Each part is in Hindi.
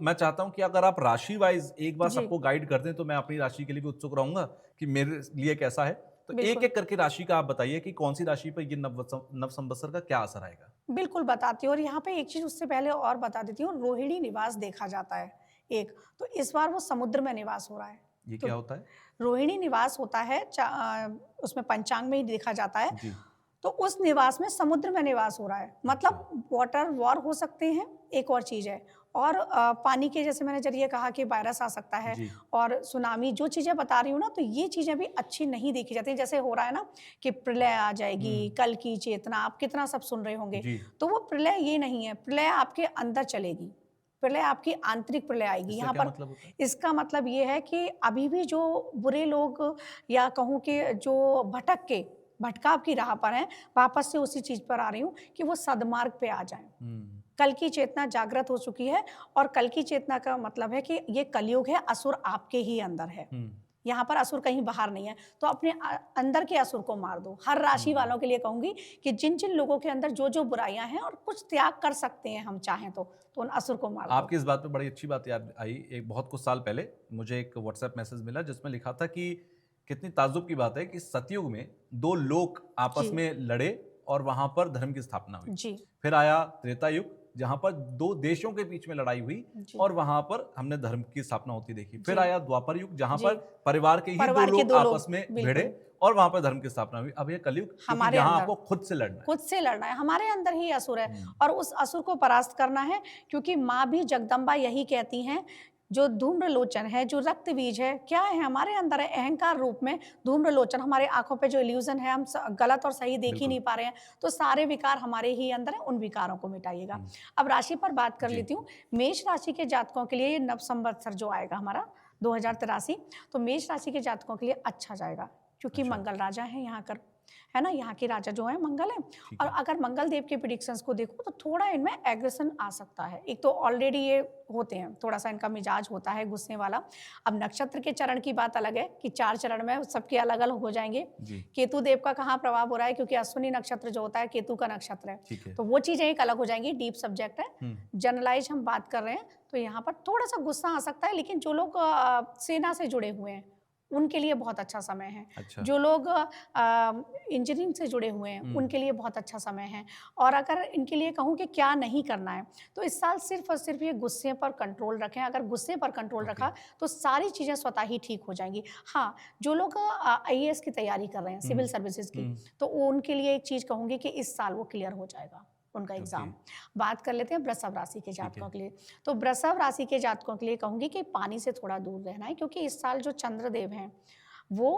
मैं चाहता हूँ कि अगर आप राशि वाइज एक बार जी, सबको गाइड कर दें तो मैं अपनी राशि के लिए भी उत्सुक रहूंगा कि मेरे लिए कैसा है। तो एक बिल्कुल। एक करके राशि का आप बताइए कि कौन सी राशि पर ये नव संवत्सर का क्या असर आएगा। बिल्कुल बताती हूँ और यहाँ पे एक चीज़ उससे पहले और बता देती हूँ, रोहिणी निवास देखा जाता है एक, तो इस बार वो समुद्र में निवास हो रहा है। ये तो क्या होता है? रोहिणी निवास होता है उसमें पंचांग में ही देखा जाता है, जी। तो उस निवास में समुद्र में निवास हो रहा है। अच्छा। मतलब वाटर वॉर हो सकते हैं, एक और चीज़ है और पानी के जैसे मैंने ज़रिए कहा कि वायरस आ सकता है जी। और सुनामी जो चीज़ें बता रही हूँ ना, तो ये चीज़ें भी अच्छी नहीं देखी जाती। जैसे हो रहा है ना कि प्रलय आ जाएगी, हम्म। कल की चेतना, आप कितना सब सुन रहे होंगे। जी। तो वो प्रलय ये नहीं है, प्रलय आपके अंदर चलेगी। प्रलय आपकी आंतरिक प्रलय आएगी। इसका यहाँ क्या पर मतलब होता है? इसका मतलब ये है कि अभी भी जो बुरे लोग या कहूँ कि जो भटकाव की राह पर हैं, वापस से उसी चीज़ पर आ रही हूँ कि वो सद्मार्ग पे आ जाएँ। हम्म। कल की चेतना जागृत हो चुकी है और कल की चेतना का मतलब है कि ये कलयुग है, असुर आपके ही अंदर है। हम्म। यहाँ पर असुर कहीं बाहर नहीं है, तो अपने अंदर के असुर को मार दो। हर राशि हम्म। वालों के लिए कहूँगी कि जिन-जिन लोगों के अंदर जो-जो बुराइयाँ हैं और कुछ त्याग कर सकते हैं हम चाहें तो उन असुर को मार दो। आपकी इस बात पे बड़ी अच्छी बात याद आई। एक बहुत कुछ साल पहले मुझे एक व्हाट्सएप मैसेज मिला जिसमें लिखा था कि कितनी ताज्जुब की बात है कि सतयुग में दो लोग आपस जी, में लड़े और वहां पर धर्म की स्थापना हुई। जी, फिर आया त्रेता युग जहां पर दो देशों के बीच में लड़ाई हुई जी, और वहां पर हमने धर्म की स्थापना होती देखी। फिर जी, आया द्वापर युग जहां पर जी। परिवार के ही दो परिवार के लोग 2 आपस लोग, में भिड़े बिल्कुल, और वहां पर धर्म की स्थापना हुई। अब यह कलयुग क्योंकि हमारे यहां अंदर। आपको खुद से लड़ना है। खुद से लड़ना है, हमारे अंदर ही असुर है हम्म। और उस असुर को परास्त करना है क्योंकि माँ भी जगदम्बा यही कहती हैं, जो धूम्रलोचन है, जो रक्त बीज है, क्या है हमारे अंदर है अहंकार रूप में धूम्रलोचन, हमारे आँखों पे जो इल्यूज़न है, हम गलत और सही देख ही बिल्कुल। नहीं पा रहे हैं, तो सारे विकार हमारे ही अंदर हैं, उन विकारों को मिटाइएगा। हम्म। अब राशि पर बात कर जी। लेती हूँ, मेष राशि के जातकों के लिए ये नव संवत्सर जो आएगा हमारा 2083, तो मेष राशि के जातकों के लिए अच्छा जाएगा क्योंकि अच्छा। मंगल राजा हैं यहाँ कर, है ना? यहाँ के राजा जो हैं मंगल हैं ठीक और है। अगर मंगल देव के प्रेडिक्शंस को देखूँ तो थोड़ा इनमें एग्रेशन आ सकता है। एक तो ऑलरेडी ये होते हैं, थोड़ा-सा इनका मिजाज होता है गुस्से वाला। अब नक्षत्र के चरण की बात अलग है कि 4 चरण में सबके अलग-अलग हो जाएँगे। जी। केतु देव का कहाँ प्रभाव हो रहा है क्योंकि अश्विनी नक्षत्र जो होता है केतु का नक्षत्र है। ठीक है। तो वो चीज़ें एक अलग हो जाएँगी, डीप सब्जेक्ट है। हम्म। जनरलाइज़ हम बात कर रहे हैं तो यहाँ पर थोड़ा-सा गुस्सा आ सकता है लेकिन जो लोग सेना से जुड़े हुए हैं, उनके लिए बहुत अच्छा समय है। अच्छा। जो लोग इंजीनियरिंग से जुड़े हुए हैं, हम्म। उनके लिए बहुत अच्छा समय है और अगर इनके लिए कहूँ कि क्या नहीं करना है, तो इस साल सिर्फ़ और सिर्फ़ ये गुस्से पर कंट्रोल रखें। अगर गुस्से पर कंट्रोल ओके। रखा, तो सारी चीज़ें स्वतः ही ठीक हो जाएँगी। हाँ, जो लोग आईएएस की तैयारी कर रहे हैं, हुँ, सिविल सर्विसेज़ की, हुँ, तो उनके लिए एक चीज़ कहूँगी कि इस साल वो क्लियर हो जाएगा, उनका ओके, एग्ज़ाम। बात कर लेते हैं वृषभ राशि के ठीक है। जातकों के लिए। तो वृषभ राशि के जातकों के लिए कहूँगी कि पानी से थोड़ा दूर रहना है क्योंकि इस साल जो चंद्रदेव हैं, वो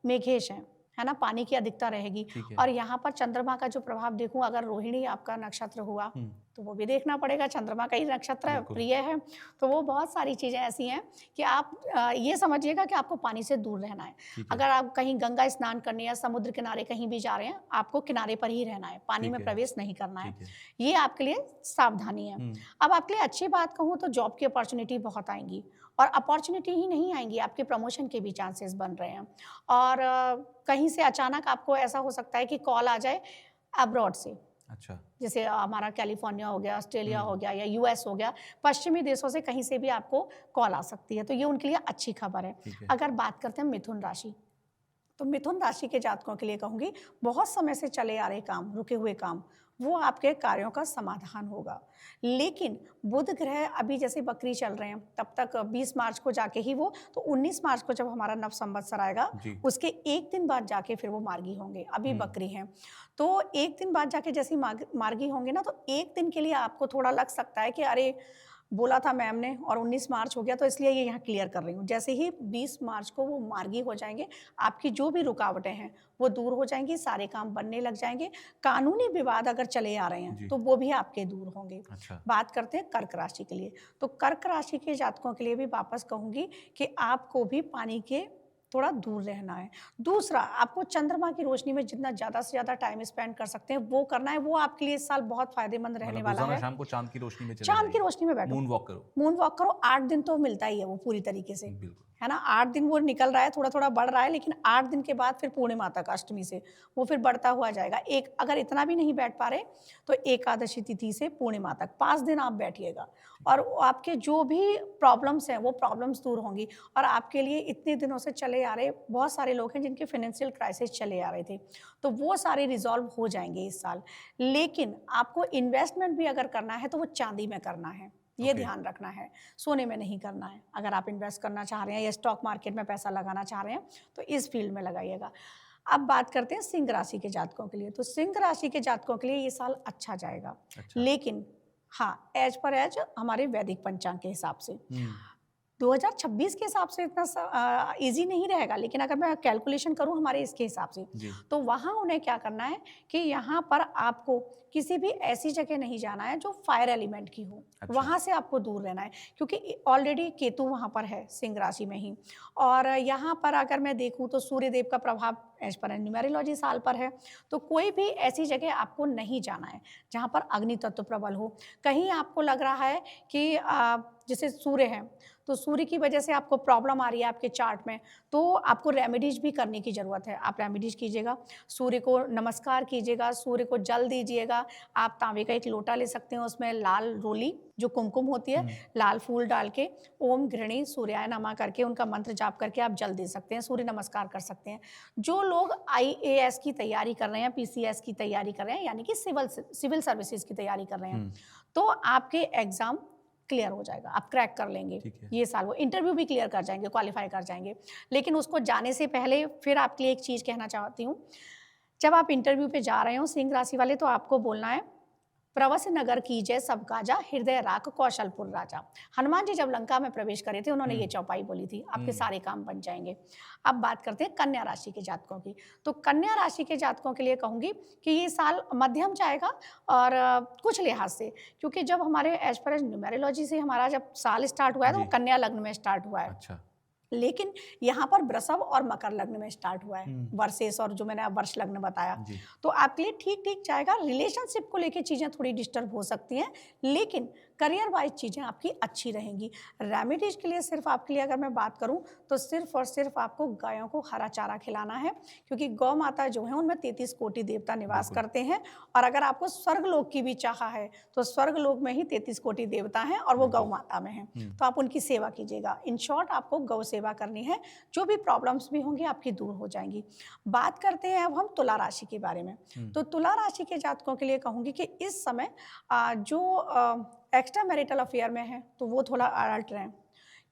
मेघेश हैं, है ना? पानी की अधिकता रहेगी ठीक है। और यहाँ पर चंद्रमा का जो प्रभाव देखूँ अगर रोहिणी आपका नक्षत्र हुआ, हुँ, तो वो भी देखना पड़ेगा, चंद्रमा का ही नक्षत्र है, बिल्कुल, प्रिय है, तो वो बहुत सारी चीज़ें ऐसी हैं कि आप ये समझिएगा कि आपको पानी से दूर रहना है। ठीक है, अगर आप कहीं गंगा स्नान करने या समुद्र किनारे कहीं भी जा रहे हैं, आपको किनारे पर ही रहना है, पानी ठीक में है, प्रवेश नहीं करना है। ठीक है। ये आपके लिए सावधानी है। हुँ, अब आपके लिए अच्छी बात कहूँ तो जॉब की अपॉर्च्युनिटी बहुत आएँगी और अपॉर्च्युनिटी ही नहीं आएँगी, आपके प्रमोशन के भी चांसेस बन रहे हैं और कहीं से अचानक आपको ऐसा हो सकता है कि कॉल आ जाए अब्रॉड से। अच्छा। जैसे हमारा कैलिफ़ोर्निया हो गया, ऑस्ट्रेलिया हो हुँ, गया या यूएस हो गया, पश्चिमी देशों से कहीं से भी आपको कॉल आ सकती है, तो ये उनके लिए अच्छी खबर है। ठीक है, अगर बात करते हैं मिथुन राशि, तो मिथुन राशि के जातकों के लिए कहूँगी बहुत समय से चले आ रहे काम, रुके हुए काम, वो आपके कार्यों का समाधान होगा। लेकिन बुध ग्रह अभी जैसे वक्री चल रहे हैं, तब तक 20 मार्च को जाके ही वो तो 19 मार्च को जब हमारा नव संवत्सर आएगा, जी। उसके 1 दिन बाद जाके फिर वो मार्गी होंगे, अभी हुँ, वक्री हैं। तो 1 दिन बाद जाके जैसे ही मार्गी होंगे ना, तो 1 दिन के लिए आपको थोड़ा लग सकता है कि अरे! बोला था मैम ने और 19 मार्च हो गया तो इसलिए ये यहाँ क्लियर कर रही हूँ। जैसे ही 20 मार्च को वो मार्गी हो जाएँगे, आपकी जो भी रुकावटें हैं, वो दूर हो जाएँगी, सारे काम बनने लग जाएँगे। कानूनी विवाद अगर चले आ रहे हैं, जी, तो वो भी आपके दूर होंगे। अच्छा। बात करते हैं कर्क राशि के लिए, तो कर्क राशि के जातकों के लिए भी वापस कहूँगी कि आपको भी पानी के थोड़ा दूर रहना है। दूसरा, आपको चंद्रमा की रोशनी में जितना ज़्यादा से ज़्यादा टाइम स्पेंड कर सकते हैं, वो करना है। वो आपके लिए इस साल बहुत फ़ायदेमंद रहने मतलब वाला रोज़ाना है। शाम को चाँद की रोशनी में चले चाँद की जाइए, रोशनी में बैठो, मून वॉक करो। मून वॉक करो, 8 दिन तो मिलता ही है वो पूरी तरीके से, बिल्कुल, है ना, 8 दिन वो निकल रहा है, थोड़ा-थोड़ा बढ़ रहा है, लेकिन 8 दिन के बाद फिर पूर्णिमा तक अष्टमी से वो फिर बढ़ता हुआ जाएगा। एक अगर इतना भी नहीं बैठ पा रहे, तो एकादशी तिथि से पूर्णिमा तक 5 दिन आप बैठिएगा और आपके जो भी प्रॉब्लम्स हैं, वो प्रॉब्लम्स दूर होंगी और आपके लिए इतने दिनों से चले आ रहे बहुत सारे लोग हैं जिनके फाइनेंशियल क्राइसिस चले आ रहे थे, तो वो सारे रिज़ॉल्व हो जाएँगे इस साल। लेकिन आपको इन्वेस्टमेंट भी अगर करना है, तो वो चाँदी में करना है। ये ओके। ध्यान रखना है, सोने में नहीं करना है। अगर आप इन्वेस्ट करना चाह रहे हैं या स्टॉक मार्केट में पैसा लगाना चाह रहे हैं, तो इस फील्ड में लगाइएगा। अब बात करते हैं सिंह राशि के जातकों के लिए। तो सिंह राशि के जातकों के लिए ये साल अच्छा जाएगा, अच्छा। लेकिन हाँ, एज पर एज हमारे वैदिक पंचांग के हिसाब से। हुँ, 2026 के हिसाब से इतना ईज़ी नहीं रहेगा, लेकिन अगर मैं कैलकुलेशन करूँ हमारे इसके हिसाब से, जी। तो वहाँ उन्हें क्या करना है कि यहाँ पर आपको किसी भी ऐसी जगह नहीं जाना है जो फायर एलिमेंट की हो, अच्छा। वहाँ से आपको दूर रहना है, क्योंकि ऑलरेडी केतु वहाँ पर है सिंह राशि में ही। और यहाँ पर अगर मैं देखूँ तो सूर्य देव का प्रभाव एज पर न्यूमेरोलॉजी साल पर है, तो कोई भी ऐसी जगह आपको नहीं जाना है जहाँ पर अग्नि तत्व प्रबल हो। कहीं आपको लग रहा है कि जैसे सूर्य है, तो सूर्य की वजह से आपको प्रॉब्लम आ रही है आपके चार्ट में, तो आपको रेमेडीज भी करने की ज़रूरत है। आप रेमेडीज कीजिएगा, सूर्य को नमस्कार कीजिएगा, सूर्य को जल दीजिएगा। आप तांबे का एक लोटा ले सकते हैं, उसमें लाल रोली जो कुमकुम होती है, हुँ, लाल फूल डाल के ओम घृणी सूर्याय नमः करके उनका मंत्र जाप करके आप जल दे सकते हैं, सूर्य नमस्कार कर सकते हैं। जो लोग आईएएस की तैयारी कर रहे हैं, पीसीएस की तैयारी कर रहे हैं, यानी कि सिविल सर्विसेज की तैयारी कर रहे हैं, हुँ, तो आपके एग्ज़ाम क्लियर हो जाएगा, आप क्रैक कर लेंगे। ठीक है। ये साल वो इंटरव्यू भी क्लियर कर जाएँगे, क्वालीफाई कर जाएँगे। लेकिन उसको जाने से पहले फिर आपके लिए एक चीज़ कहना चाहती हूँ, जब आप इंटरव्यू पे जा रहे हो सिंह राशि वाले, तो आपको बोलना है, प्रवस नगर कीजय सब काजा, हृदय राख कौशलपुर राजा। हनुमान जी जब लंका में प्रवेश करे थे, उन्होंने ये चौपाई बोली थी, आपके सारे काम बन जाएँगे। अब बात करते हैं कन्या राशि के जातकों की। तो कन्या राशि के जातकों के लिए कहूँगी कि ये साल मध्यम जाएगा और कुछ लिहाज से, क्योंकि जब हमारे एज पर एज न्यूमेरोलॉजी से हमारा जब साल स्टार्ट हुआ है, तो वो जी। कन्या लग्न में स्टार्ट हुआ है। अच्छा। लेकिन यहाँ पर वृषभ और मकर लग्न में स्टार्ट हुआ है, हुँ। वर्षेस और जो मैंने अब वर्ष लग्न बताया, जी। तो आपके लिए ठीक-ठीक जाएगा। रिलेशनशिप को लेके चीज़ें थोड़ी डिस्टर्ब हो सकती हैं, लेकिन करियर वाइज चीज़ें आपकी अच्छी रहेंगी। रेमेडीज़ के लिए सिर्फ आपके लिए अगर मैं बात करूँ, तो सिर्फ और सिर्फ आपको गायों को हरा चारा खिलाना है, क्योंकि गौ माता जो है उनमें 33 कोटि देवता निवास बिल्कुल। करते हैं। और अगर आपको स्वर्गलोक की भी चाह है, तो स्वर्गलोक में ही 33 कोटि देवता हैं और वो गौ बिल्कुल। माता में हैं। हुँ, तो आप उनकी सेवा कीजिएगा। इन शॉर्ट आपको गौ सेवा करनी है, जो भी प्रॉब्लम्स भी होंगी आपकी दूर हो जाएंगी। बात करते हैं अब हम तुला राशि के बारे में। हुँ, तो तुला राशि के जातकों के लिए कहूँगी कि इस समय जो एक्स्ट्रा मैरिटल अफेयर में है, तो वो थोड़ा अलर्ट रहें।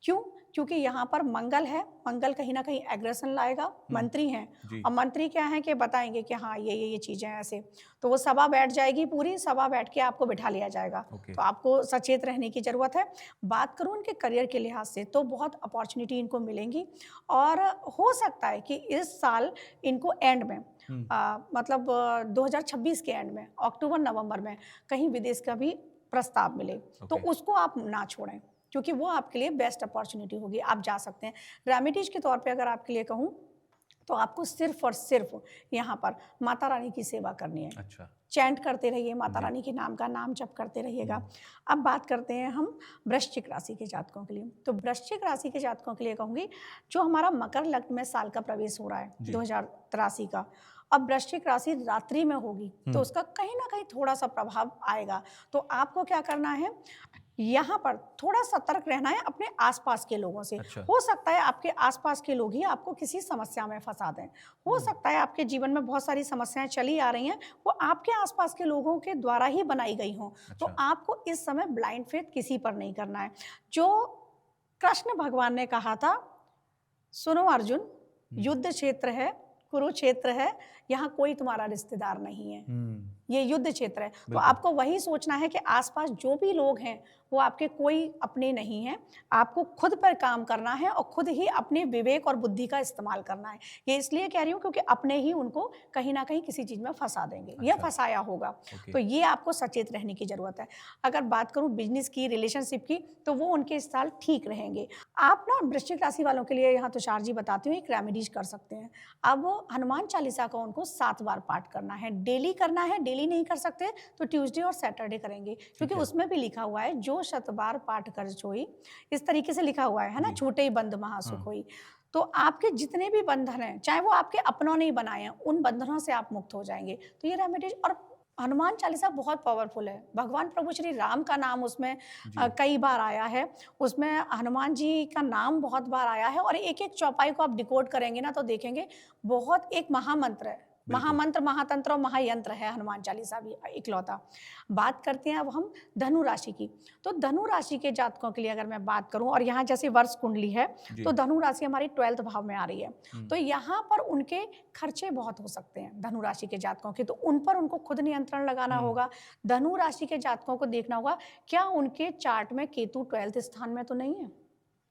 क्यों? क्योंकि यहाँ पर मंगल है, मंगल कहीं न कहीं एग्रेशन लाएगा, मंत्री हैं जी। और मंत्री क्या हैं कि बताएँगे कि हाँ, ये चीज़ें हैं ऐसे। तो वो सभा बैठ जाएगी, पूरी सभा बैठ के आपको बिठा लिया जाएगा। ओके। तो आपको सचेत रहने की ज़रूरत है। बात करूँ उनके करियर के लिहाज से, तो बहुत अपॉर्च्युनिटी इनको मिलेंगी और हो सकता है कि इस साल इनको एंड में हुँ, मतलब 2026 के एंड में, अक्टूबर-नवंबर में कहीं विदेश का भी प्रस्ताव मिले, तो ओके। उसको आप ना छोड़ें, क्योंकि वो आपके लिए बेस्ट अपॉर्च्युनिटी होगी, आप जा सकते हैं। रेमेडीज़ के तौर पे अगर आपके लिए कहूँ, तो आपको सिर्फ़ और सिर्फ़ यहाँ पर माता रानी की सेवा करनी है। अच्छा। चैंट करते रहिए, माता जी। रानी के नाम का नाम जप करते रहिएगा। हुँ, अब बात करते हैं हम वृश्चिक राशि के जातकों के लिए। तो वृश्चिक राशि के जातकों के लिए कहूँगी, जो हमारा मकर लग्न में साल का प्रवेश हो रहा है, जी। 2083 का, अब वृश्चिक राशि रात्रि में होगी, तो हुँ, उसका कहीं न कहीं थोड़ा-सा प्रभाव आएगा। तो आपको क्या करना है, यहाँ पर थोड़ा सतर्क रहना है अपने आसपास के लोगों से। अच्छा। हो सकता है आपके आसपास के लोग ही आपको किसी समस्या में फंसा दें। हो सकता है आपके जीवन में बहुत सारी समस्याएं चली आ रही हैं, वो आपके आसपास के लोगों के द्वारा ही बनाई गई हों। तो अच्छा। आपको इस समय ब्लाइंड फेथ किसी पर नहीं करना है। जो कृष्ण भगवान ने कहा था, सुनो अर्जुन, युद्ध क्षेत्र है, कुरुक्षेत्र है, यहाँ कोई तुम्हारा रिश्तेदार नहीं है। हुँ, ये युद्ध क्षेत्र है। तो बिल्कुल। आपको वही सोचना है कि आसपास जो भी लोग हैं, वो आपके कोई अपने नहीं हैं। आपको खुद पर काम करना है और खुद ही अपने विवेक और बुद्धि का इस्तेमाल करना है। ये इसलिए कह रही हूँ क्योंकि अपने ही उनको कहीं न कहीं किसी चीज़ में फँसा देंगे या अच्छा। फँसाया होगा। ओके। तो ये आपको सचेत रहने की ज़रूरत है। अगर बात करूँ बिज़नेस की, रिलेशनशिप की, तो वो उनके इस साल ठीक रहेंगे। आप ना वृश्चिक राशि वालों के लिए यहाँ तुषार जी बताती हूँ, एक रेमेडीज कर सकते हैं। अब हनुमान चालीसा का उनको 7 बार पाठ करना है, डेली करना है। डेली नहीं कर सकते तो ट्यूसडे और सैटरडे करेंगे, क्योंकि ठीक है। उसमें भी लिखा हुआ है जो शत बार पाठ कर जोई, इस तरीके से लिखा हुआ है ना, जी। छूटे ही बंध महासुख हाँ। होई। तो आपके जितने भी बंधन हैं, चाहे वो आपके अपनों ने ही बनाए हैं, उन बंधनों से आप मुक्त हो जाएंगे। तो ये रेमेडीज, और हनुमान चालीसा बहुत पावरफुल है। भगवान प्रभु श्री राम का नाम उसमें जी। कई बार आया है, उसमें हनुमान जी का नाम बहुत बार आया है, और एक-एक चौपाई को आप डिकोड करेंगे ना तो देखेंगे बहुत एक महामंत्र है। बिल्कुल। महामंत्र, महातंत्र और महायंत्र है हनुमान चालीसा भी इकलौता। बात करते हैं अब हम धनु राशि की। तो धनु राशि के जातकों के लिए अगर मैं बात करूं, और यहाँ जैसे वर्ष कुंडली है, जी। तो धनु राशि हमारी 12th भाव में आ रही है। हुँ। तो यहाँ पर उनके खर्चे बहुत हो सकते हैं धनु राशि के जातकों के, तो उन पर उनको खुद नियंत्रण लगाना हुँ। होगा। धनु राशि के जातकों को देखना होगा क्या उनके चार्ट में केतु 12th स्थान में तो नहीं है,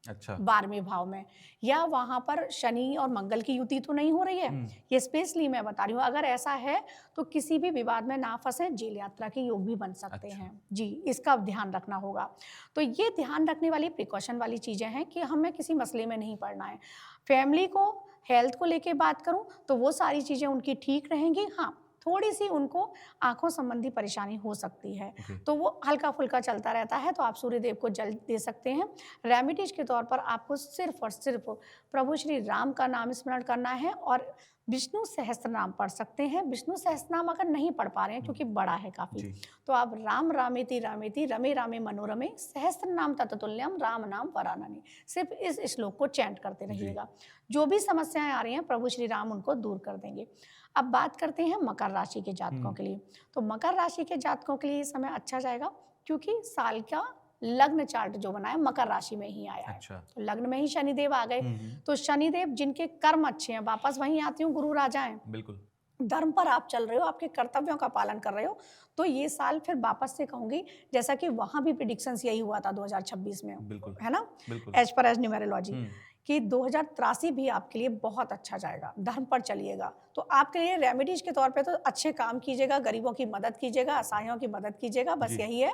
अच्छा। 12वें भाव में, या वहां पर शनि और मंगल की युति तो नहीं हो रही है। हुँ। ये स्पेशली मैं बता रही हूँ, अगर ऐसा है तो किसी भी विवाद में ना फंसे, जेल यात्रा के योग भी बन सकते अच्छा। हैं जी, इसका ध्यान रखना होगा। तो ये ध्यान रखने वाली प्रिकॉशन वाली चीजें हैं कि हमें किसी मसले में नहीं पड़ना है। फैमिली को, हेल्थ को लेके बात करूं तो वो सारी चीजें उनकी ठीक रहेंगी। हाँ, थोड़ी सी उनको आंखों संबंधी परेशानी हो सकती है, ओके। तो वो हल्का फुल्का चलता रहता है, तो आप सूर्यदेव को जल दे सकते हैं। रेमेडीज के तौर पर आपको सिर्फ और सिर्फ प्रभु श्री राम का नाम स्मरण करना है, और विष्णु सहस्त्र नाम पढ़ सकते हैं। विष्णु सहस्त्र नाम अगर नहीं पढ़ पा रहे हैं क्योंकि बड़ा है काफी, जी। तो आप राम रामेति रामेति रमे रामे मनोरमे सहस्त्र नाम तत्तुल्यम राम नाम वरानने, सिर्फ इस श्लोक को चैंट करते जी। रहिएगा। जो भी समस्याएं आ रही हैं प्रभु श्री राम उनको दूर कर देंगे। अब बात करते हैं मकर राशि के जातकों हुँ। के लिए। तो मकर राशि के जातकों के लिए ये समय अच्छा जाएगा, क्योंकि साल का लग्न चार्ट जो बना है मकर राशि में ही आया है। अच्छा। तो लग्न में ही शनिदेव आ गए। हुँ, हुँ। तो शनिदेव जिनके कर्म अच्छे हैं, वापस वहीं आती हूँ, गुरु राजा हैं, बिल्कुल। धर्म पर आप चल रहे हो, आपके कर्तव्यों का पालन कर रहे हो, तो ये साल फिर वापस से कहूंगी, जैसा कि वहां भी प्रिडिक्शंस यही हुआ था 2026 में, बिल्कुल। है ना, बिल्कुल। एज पर एज न्यूमेरोलॉजी, हुँ। कि 2083 भी आपके लिए बहुत अच्छा जाएगा। धर्म पर चलिएगा, तो आपके लिए रेमेडीज के तौर पे तो अच्छे काम कीजिएगा, गरीबों की मदद कीजिएगा, असहायों की मदद कीजिएगा, बस जी। यही है।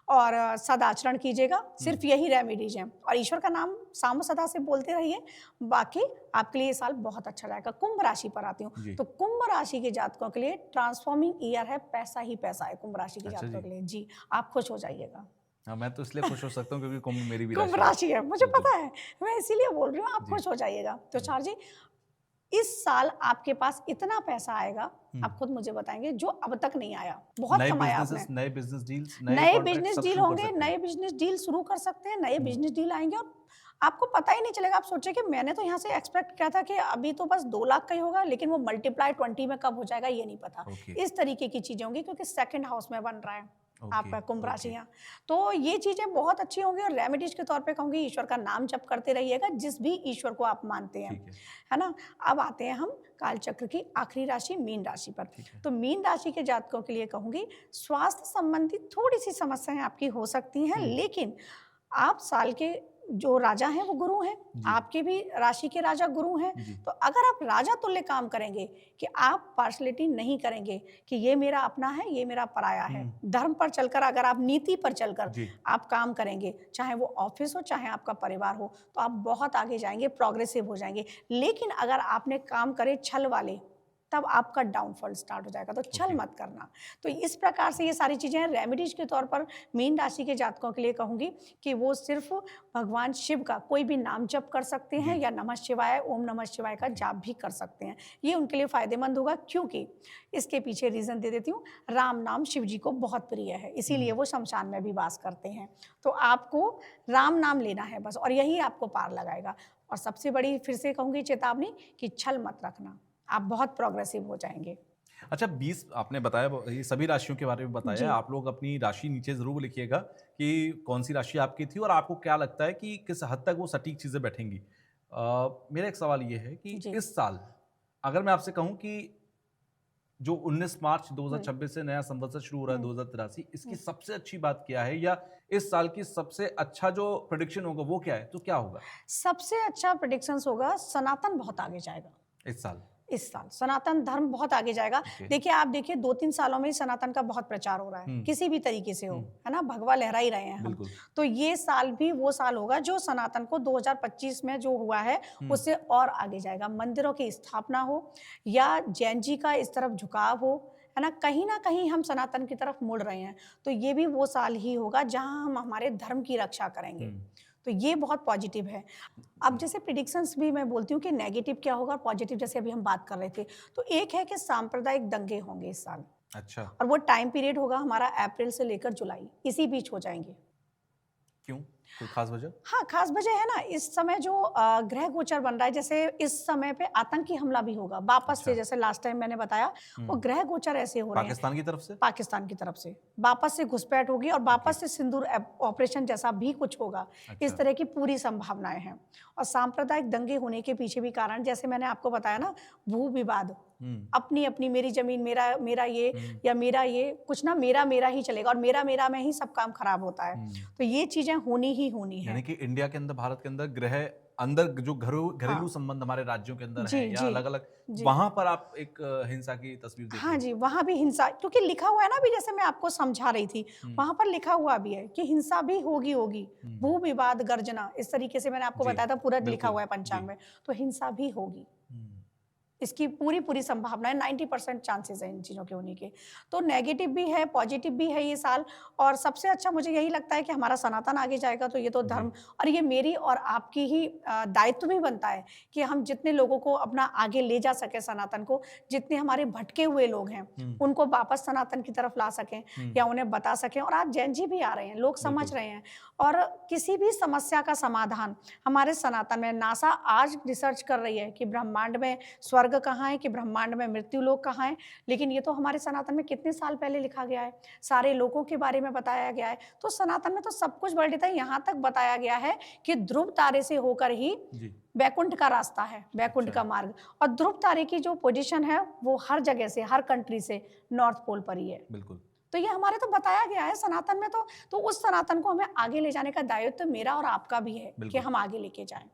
और सदाचरण कीजिएगा, सिर्फ यही रेमेडीज हैं, और ईश्वर का नाम साम सदा से बोलते रहिए। बाकी आपके लिए ये साल बहुत अच्छा जाएगा। कुंभ राशि पर आती हूँ। जी। तो कुंभ राशि के जातकों के लिए ट्रांसफॉर्मिंग ईयर है, पैसा ही पैसा है कुंभ राशि के अच्छा जातकों जी। के लिए जी। आप खुश हो जाइएगा। हाँ, मैं तो इसलिए खुश हो सकता हूँ क्योंकि कुंभ मेरी भी कुंभ राशि है। राशि है, मुझे बिल्कुल। पता है, मैं इसीलिए बोल रही हूँ, आप जी। खुश हो जाइएगा। तो चार जी, इस साल आपके पास इतना पैसा आएगा, हुँ। आप खुद मुझे बताएंगे, जो अब तक नहीं आया। बहुत नए कमाया बिज़नेसेस, आपने। नए बिज़नेस डील्स, नए नए कॉन्ट्रैक्ट बिजनेस सब डील शुरू कर होंगे, सकते नए हैं। बिजनेस डील शुरू कर सकते हैं, नए हुँ। बिजनेस डील आएंगे, और आपको पता ही नहीं चलेगा। आप सोचिए कि मैंने तो यहाँ से एक्सपेक्ट किया था कि अभी तो बस 2 लाख का ही होगा, लेकिन वो मल्टीप्लाई 20 में कब हो जाएगा ये नहीं पता। ओके। इस तरीके की चीजें होंगी, क्योंकि सेकंड हाउस में बन रहा है ओके। आपका कुंभ राशि ओके। यहाँ। तो ये चीजें बहुत अच्छी होंगी, और रेमेडीज के तौर पे कहूंगी, ईश्वर का नाम जप करते रहिएगा, जिस भी ईश्वर को आप मानते हैं, ठीक है। है ना। अब आते हैं हम कालचक्र की आखिरी राशि मीन राशि पर। ठीक है। तो मीन राशि के जातकों के लिए कहूंगी, स्वास्थ्य संबंधी थोड़ी सी समस्याएं आपकी हो सकती हैं, हुँ। लेकिन आप साल के जो राजा हैं वो गुरु हैं, जी। आपके भी राशि के राजा गुरु हैं। जी। तो अगर आप राजा तुल्य काम करेंगे, कि आप पार्शलिटी नहीं करेंगे कि ये मेरा अपना है, ये मेरा पराया है, धर्म पर चलकर, अगर आप नीति पर चलकर जी। आप काम करेंगे, चाहे वो ऑफिस हो, चाहे आपका परिवार हो, तो आप बहुत आगे जाएंगे, प्रोग्रेसिव हो जाएंगे। लेकिन अगर आपने काम करे छल वाले, तब आपका डाउनफॉल स्टार्ट हो जाएगा। तो छल ओके। मत करना। तो इस प्रकार से ये सारी चीजें हैं। रेमेडीज के तौर पर मीन राशि के जातकों के लिए कहूंगी कि वो सिर्फ भगवान शिव का कोई भी नाम जप कर सकते हैं, जी। या नमः शिवाय, ओम नमः शिवाय का जाप भी कर सकते हैं। ये उनके लिए फायदेमंद होगा, क्योंकि इसके पीछे रीजन दे देती हूँ, राम नाम शिव जी को बहुत प्रिय है, इसीलिए वो शमशान में भी वास करते हैं। तो आपको राम नाम लेना है बस, और यही आपको पार लगाएगा। और सबसे बड़ी फिर से कहूंगी चेतावनी, कि छल मत रखना, आप बहुत प्रोग्रेसिव हो जाएंगे। अच्छा, 20 आपने बताया, ये सभी राशियों के बारे में बताया जी। है। आप लोग अपनी राशि नीचे ज़रूर लिखिएगा कि कौन सी राशि आपकी थी और आपको क्या लगता है कि किस हद तक वो सटीक चीज़ें बैठेंगी। मेरा एक सवाल ये है कि जी। इस साल अगर मैं आपसे कहूँ कि जो 19 मार्च 2026 से नया संवत्सर शुरू हो रहा है 2083, इसकी सबसे अच्छी बात क्या है, या इस साल की सबसे अच्छा जो प्रेडिक्शन होगा वो क्या है, तो क्या होगा सबसे अच्छा प्रेडिक्शंस होगा, सनातन बहुत आगे जाएगा इस साल? इस साल सनातन धर्म बहुत आगे जाएगा। Okay. देखिए, आप देखिए 2-3 सालों में ही सनातन का बहुत प्रचार हो रहा है, किसी भी तरीके से हो, है ना? भगवा लहरा ही रहे हैं हम। बिल्कुल। तो ये साल भी वो साल होगा जो सनातन को 2025 में जो हुआ है उससे और आगे जाएगा। मंदिरों की स्थापना हो या जैन जी का इस तरफ झुकाव हो, है ना कहीं हम सनातन की तरफ मुड़ रहे हैं। तो ये भी वो साल ही होगा जहां हम हमारे धर्म की रक्षा करेंगे। तो ये बहुत पॉजिटिव है। अब जैसे प्रिडिक्शंस भी मैं बोलती हूँ कि नेगेटिव क्या होगा और पॉजिटिव, जैसे अभी हम बात कर रहे थे, तो एक है कि सांप्रदायिक दंगे होंगे इस साल, अच्छा, और वो टाइम पीरियड होगा हमारा अप्रैल से लेकर जुलाई, इसी बीच हो जाएंगे। क्यों? कोई खास वजह? हाँ, खास वजह है ना, इस समय जो ग्रह गोचर बन रहा है, जैसे इस समय पे आतंकी हमला भी होगा वापस से, अच्छा। जैसे लास्ट टाइम मैंने बताया, वो ग्रह गोचर ऐसे हो रहे हैं पाकिस्तान की तरफ से? पाकिस्तान की तरफ से वापस से घुसपैठ होगी और वापस से सिंदूर ऑपरेशन जैसा भी कुछ होगा। अच्छा। इस तरह की पूरी संभावनाएं हैं। और सांप्रदायिक दंगे होने के पीछे भी कारण, जैसे मैंने आपको बताया ना, भू विवाद, अपनी अपनी, मेरी जमीन मेरा, मेरा ये या मेरा ये, कुछ ना मेरा मेरा ही चलेगा और मेरा मेरा में ही सब काम खराब होता है। तो ये चीजें होनी ही होनी है। यानी कि इंडिया के अंदर, भारत के अंदर ग्रह अंदर जो घरेलू संबंध हमारे राज्यों के अंदर हैं या अलग अलग, वहां पर आप एक हिंसा की तस्वीर देखते हाँ जी, वहां भी हिंसा, क्योंकि लिखा हुआ है ना, अभी जैसे मैं आपको समझा रही थी, वहां पर लिखा हुआ भी है कि हिंसा भी होगी होगी, भू विवाद गर्जना, इस तरीके से मैंने आपको बताया था, पूरा लिखा हुआ है पंचांग में। तो हिंसा भी होगी, इसकी पूरी पूरी संभावना है, 90% चांसेस है इन चीज़ों के होने के। तो नेगेटिव भी है, पॉजिटिव भी है ये साल। और सबसे अच्छा मुझे यही लगता है कि हमारा सनातन आगे जाएगा। तो ये तो धर्म, और ये मेरी और आपकी ही दायित्व भी बनता है कि हम जितने लोगों को अपना आगे ले जा सके सनातन को, जितने हमारे भटके हुए लोग हैं उनको वापस सनातन की तरफ ला सकें या उन्हें बता सकें। और आज जैन जी भी आ रहे हैं, लोग समझ रहे हैं, और किसी भी समस्या का समाधान हमारे सनातन में। नासा आज रिसर्च कर रही है कि ब्रह्मांड में स्वर्ग कहाँ है, कि ब्रह्मांड में मृत्यु लोक कहाँ है, लेकिन ये तो हमारे सनातन में कितने साल पहले लिखा गया है, सारे लोगों के बारे में बताया गया है। तो सनातन में तो सब कुछ वर्णित है, यहाँ तक बताया गया है कि ध्रुव तारे से होकर ही वैकुंठ का रास्ता है, वैकुंठ का मार्ग। और ध्रुव तारे की जो पोजीशन है वो हर जगह से, हर कंट्री से नॉर्थ पोल पर ही है। बिल्कुल। तो ये हमारे तो बताया गया है सनातन में। तो उस सनातन को हमें आगे ले जाने का दायित्व मेरा और आपका भी है कि हम आगे लेके जाएं।